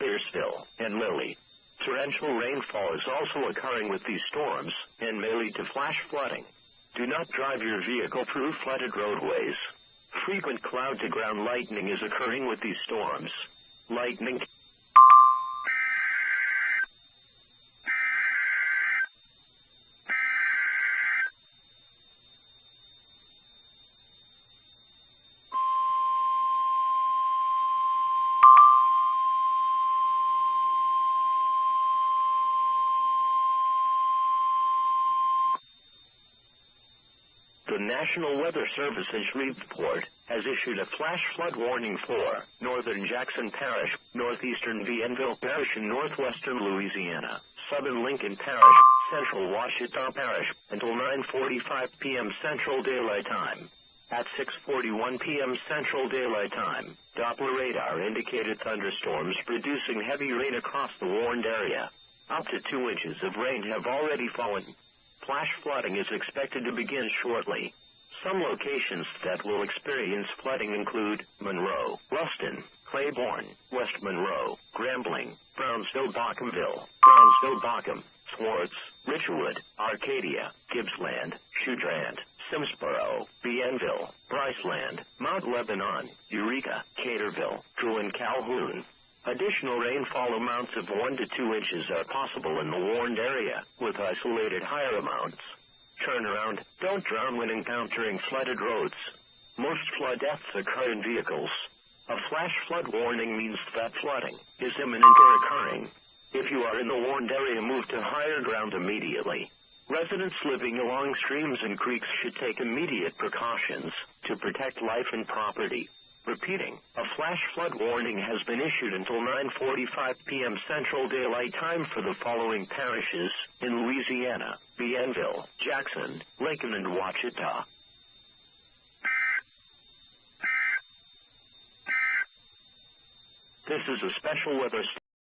Clearsville, and Lilly. Torrential rainfall is also occurring with these storms and may lead to flash flooding. Do not drive your vehicle through flooded roadways. Frequent cloud-to-ground lightning is occurring with these storms. Lightning. The National Weather Service in Shreveport has issued a flash flood warning for northern Jackson Parish, northeastern Bienville Parish in northwestern Louisiana, southern Lincoln Parish, central Ouachita Parish, until 9:45 p.m. Central Daylight Time. At 6:41 p.m. Central Daylight Time, Doppler radar indicated thunderstorms producing heavy rain across the warned area. Up to 2 inches of rain have already fallen. Flash flooding is expected to begin shortly. Some locations that will experience flooding include Monroe, Ruston, Claiborne, West Monroe, Grambling, Brownsville-Bochamville, Brownsville-Bockham, Swartz, Richwood, Arcadia, Gibbsland, Shudrant, Simsboro, Bienville, Bryceland, Mount Lebanon, Eureka, Caterville, Drew and Calhoun. Additional rainfall amounts of 1 to 2 inches are possible in the warned area, with isolated higher amounts. Turn around, don't drown when encountering flooded roads. Most flood deaths occur in vehicles. A flash flood warning means that flooding is imminent or occurring. If you are in the warned area, move to higher ground immediately. Residents living along streams and creeks should take immediate precautions to protect life and property. Repeating, a flash flood warning has been issued until 9:45 p.m. Central Daylight Time for the following parishes in Louisiana: Bienville, Jackson, Lincoln, and Ouachita. This is a special weather